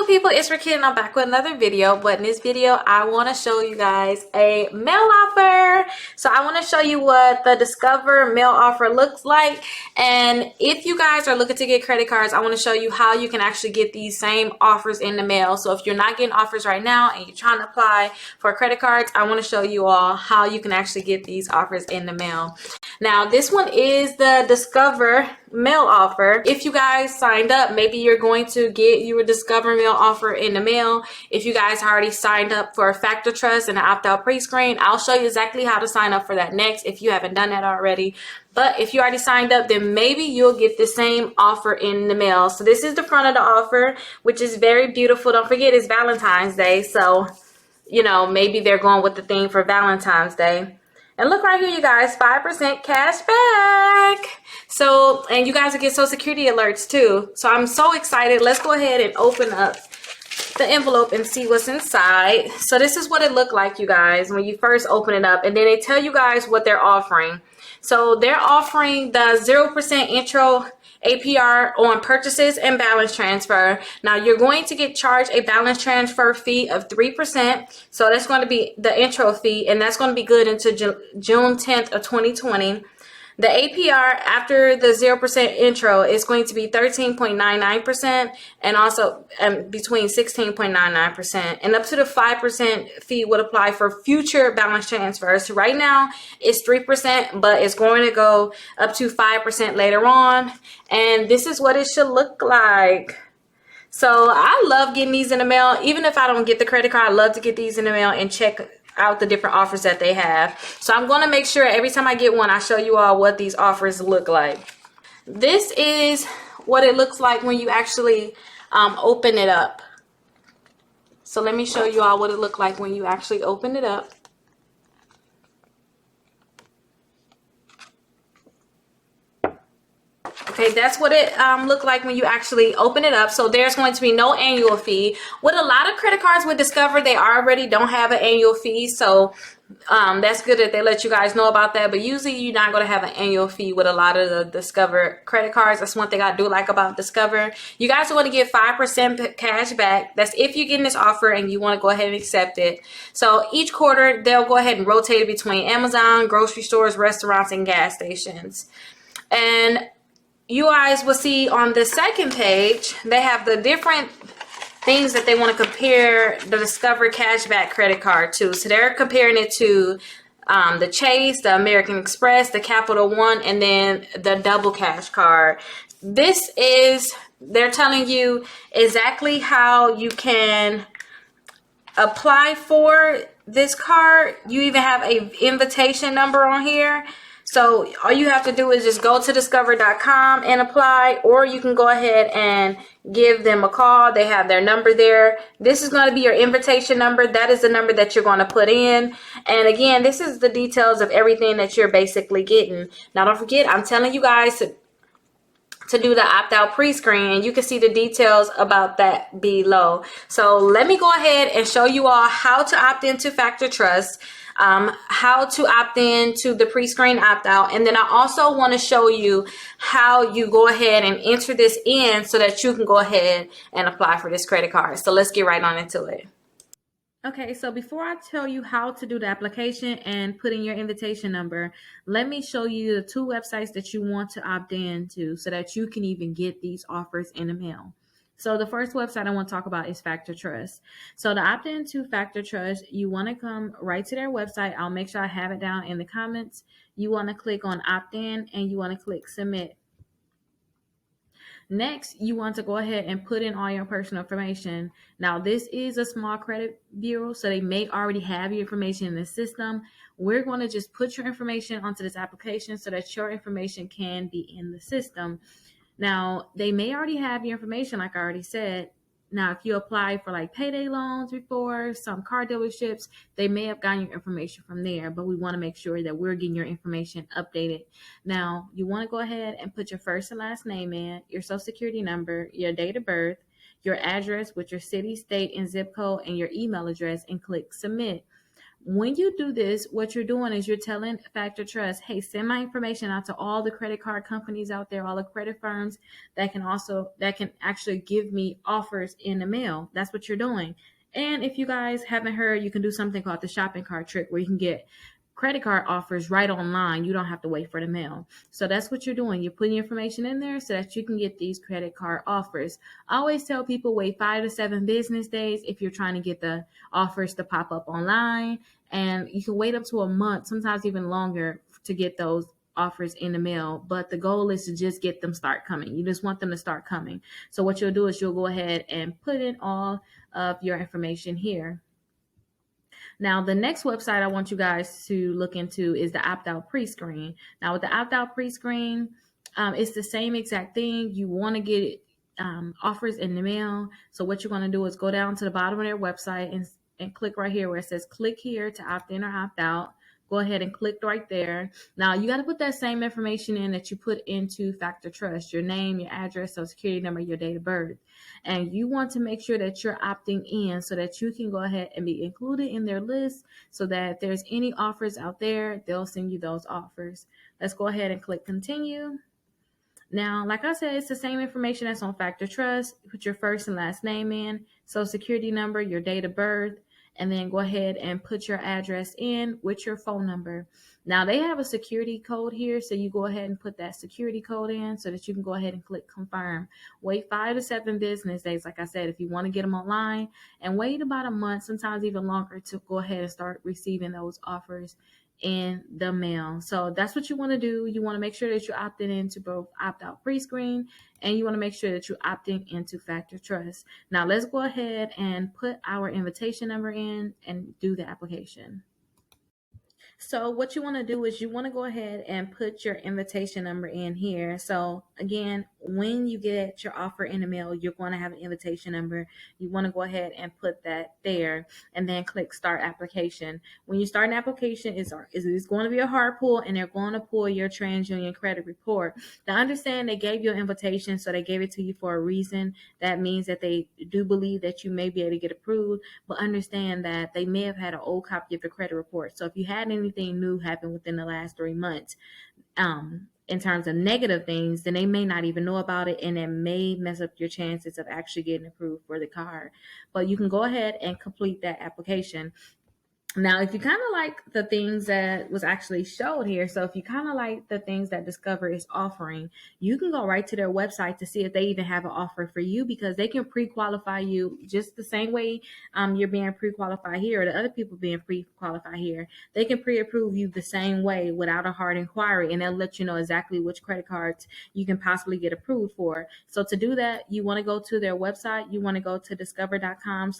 people, it's Rickita and I'm back with another video. But in this video I want to show you guys a mail offer. So I want to show you what the Discover mail offer looks like, and if you guys are looking to get credit cards, I want to show you how you can actually get these same offers in the mail. So if you're not getting offers right now and you're trying to apply for credit cards, I want to show you all how you can actually get these offers in the mail. Now this one is the Discover mail offer. If you guys signed up, maybe you're going to get your Discover mail offer in the mail. If you guys already signed up for Factor Trust and the opt-out pre-screen, I'll show you exactly how to sign up for that next if you haven't done that already. But if you already signed up, then maybe you'll get the same offer in the mail. So this is the front of the offer, which is very beautiful. Don't forget it's Valentine's Day, so you know, maybe they're going with the theme for Valentine's Day. And look right here, you guys, 5% cash back. So, and you guys will get Social Security alerts too. So I'm so excited. Let's go ahead and open up the envelope and see what's inside. So this is what it looked like, you guys, when you first open it up. And then they tell you guys what they're offering. So they're offering the 0% intro APR on purchases and balance transfer. Now you're going to get charged a balance transfer fee of 3%. So that's going to be the intro fee, and that's going to be good into June 10th of 2020. The APR after the 0% intro is going to be 13.99%, and also between 16.99%, and up to the 5% fee would apply for future balance transfers. Right now it's 3%, but it's going to go up to 5% later on. And this is what it should look like. So I love getting these in the mail. Even if I don't get the credit card, I love to get these in the mail and check out the different offers that they have. So I'm going to make sure every time I get one, I show you all what these offers look like. This is what it looks like when you actually open it up. So let me show you all what it looked like when you actually open it up. Okay, that's what it looked like when you actually open it up. So there's going to be no annual fee. With a lot of credit cards with Discover, they already don't have an annual fee. So that's good that they let you guys know about that. But usually you're not going to have an annual fee with a lot of the Discover credit cards. That's one thing I do like about Discover. You guys are going to get 5% cash back. That's if you're getting this offer and you want to go ahead and accept it. So each quarter, they'll go ahead and rotate it between Amazon, grocery stores, restaurants, and gas stations. And you guys will see on the second page, they have the different things that they want to compare the Discover Cashback credit card to. So they're comparing it to the Chase, the American Express, the Capital One, and then the Double Cash card. This is, they're telling you exactly how you can apply for this card. You even have an invitation number on here. So all you have to do is just go to discover.com and apply, or you can go ahead and give them a call. They have their number there. This is going to be your invitation number. That is the number that you're going to put in. And again, this is the details of everything that you're basically getting. Now, don't forget, I'm telling you guys to do the opt-out pre-screen, and you can see the details about that below. So let me go ahead and show you all how to opt into Factor Trust, how to opt in to the pre-screen opt-out, and then I also want to show you how you go ahead and enter this in so that you can go ahead and apply for this credit card. So let's get right on into it. Okay, so before I tell you how to do the application and put in your invitation number, let me show you the two websites that you want to opt in to so that you can even get these offers in the mail. So the first website I want to talk about is Factor Trust. So to opt into Factor Trust, you want to come right to their website. I'll make sure I have it down in the comments. You want to click on opt in and you want to click submit. Next, you want to go ahead and put in all your personal information. Now, this is a small credit bureau, so they may already have your information in the system. We're going to just put your information onto this application so that your information can be in the system. Now, they may already have your information, like I already said. Now, if you apply for like payday loans before, some car dealerships, they may have gotten your information from there, but we want to make sure that we're getting your information updated. Now, you want to go ahead and put your first and last name in, your social security number, your date of birth, your address with your city, state, and zip code, and your email address, and click submit. When you do this, what you're doing is you're telling Factor Trust, hey, send my information out to all the credit card companies out there, all the credit firms that can actually give me offers in the mail. That's what you're doing. And if you guys haven't heard, you can do something called the shopping cart trick, where you can get credit card offers right online. You don't have to wait for the mail. So that's what you're doing. You're putting your information in there so that you can get these credit card offers. I always tell people wait 5 to 7 business days if you're trying to get the offers to pop up online. And you can wait up to a month, sometimes even longer, to get those offers in the mail. But the goal is to just get them start coming. You just want them to start coming. So what you'll do is you'll go ahead and put in all of your information here. Now, the next website I want you guys to look into is the opt-out pre-screen. Now, with the opt-out pre-screen, it's the same exact thing. You want to get offers in the mail. So what you're going to do is go down to the bottom of their website and click right here where it says click here to opt in or opt out. Go ahead and click right there. Now, you got to put that same information in that you put into Factor Trust, your name, your address, social security number, your date of birth. And you want to make sure that you're opting in so that you can go ahead and be included in their list, so that if there's any offers out there, they'll send you those offers. Let's go ahead and click continue. Now, like I said, it's the same information that's on Factor Trust. Put your first and last name in, social security number, your date of birth, and then go ahead and put your address in with your phone number. Now, they have a security code here, so you go ahead and put that security code in so that you can go ahead and click confirm. Wait 5 to 7 business days, like I said, if you want to get them online, and wait about a month, sometimes even longer, to go ahead and start receiving those offers in the mail. So that's what you want to do. You want to make sure that you're opting into both opt-out pre-screen, and you want to make sure that you're opting into Factor Trust. Now let's go ahead and put our invitation number in and do the application. So what you want to do is you want to go ahead and put your invitation number in here. So again, when you get your offer in the mail, you're going to have an invitation number. You want to go ahead and put that there and then click start application. When you start an application, it's going to be a hard pull, and they're going to pull your TransUnion credit report. Now understand they gave you an invitation, so they gave it to you for a reason. That means that they do believe that you may be able to get approved, but understand that they may have had an old copy of the credit report. So if you had anything new happen within the last 3 months, in terms of negative things, then they may not even know about it, and it may mess up your chances of actually getting approved for the card. But you can go ahead and complete that application. Now, if you kind of like the things that was actually showed here, so if you kind of like the things that Discover is offering, you can go right to their website to see if they even have an offer for you, because they can pre-qualify you just the same way you're being pre-qualified here, or the other people being pre-qualified here. They can pre-approve you the same way without a hard inquiry, and they'll let you know exactly which credit cards you can possibly get approved for. So to do that, you want to go to their website. You want to go to discover.com//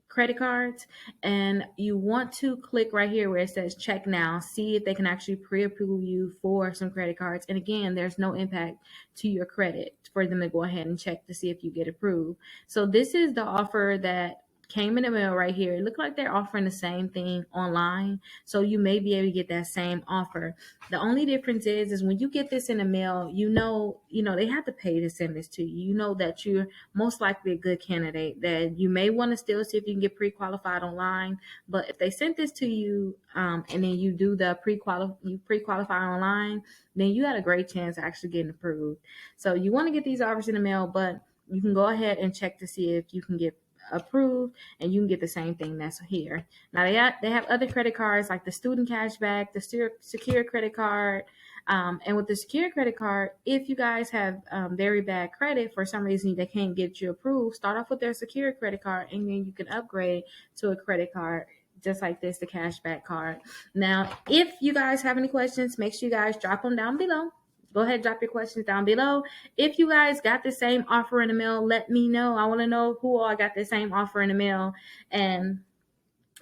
credit cards, and you want to click right here where it says check now, see if they can actually pre-approve you for some credit cards. And again, there's no impact to your credit for them to go ahead and check to see if you get approved. So this is the offer that came in the mail right here. It looked like they're offering the same thing online, so you may be able to get that same offer. The only difference is when you get this in the mail, you know they have to pay to send this to you. You know that you're most likely a good candidate, that you may want to still see if you can get pre-qualified online. But if they sent this to you and then you do the pre-qualify online, then you had a great chance of actually getting approved. So you want to get these offers in the mail, but you can go ahead and check to see if you can get approved, and you can get the same thing that's here. Now they have other credit cards like the student cashback, the secure credit card, and with the secure credit card, if you guys have very bad credit for some reason they can't get you approved, start off with their secure credit card, and then you can upgrade to a credit card just like this, the cashback card. Now, if you guys have any questions, make sure you guys drop them down below. Go ahead, drop your questions down below. If you guys got the same offer in the mail, let me know. I want to know who all got the same offer in the mail. And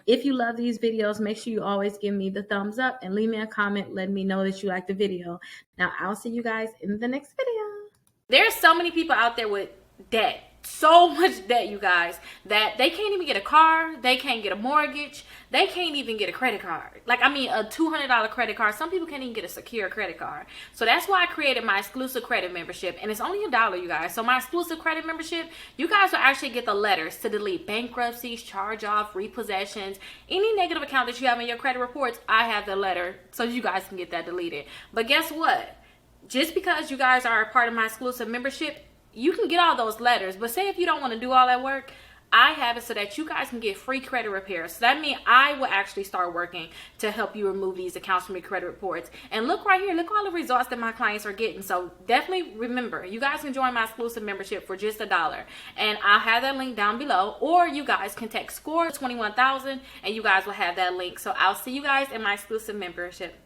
if you love these videos, make sure you always give me the thumbs up and leave me a comment letting me know that you like the video. Now, I'll see you guys in the next video. There's so many people out there with debt. so much debt, you guys, that they can't even get a car, they can't get a mortgage, they can't even get a credit card. Like, I mean, a $200 credit card. Some people can't even get a secure credit card. So that's why I created my exclusive credit membership, and it's only $1, you guys. So my exclusive credit membership, you guys will actually get the letters to delete bankruptcies, charge off, repossessions, any negative account that you have in your credit reports. I have the letter so you guys can get that deleted. But guess what? Just because you guys are a part of my exclusive membership, you can get all those letters. But say if you don't want to do all that work, I have it so that you guys can get free credit repair. So that means I will actually start working to help you remove these accounts from your credit reports. And look right here, look all the results that my clients are getting. So definitely remember, you guys can join my exclusive membership for just $1. And I'll have that link down below. Or you guys can text SCORE 21,000 and you guys will have that link. So I'll see you guys in my exclusive membership.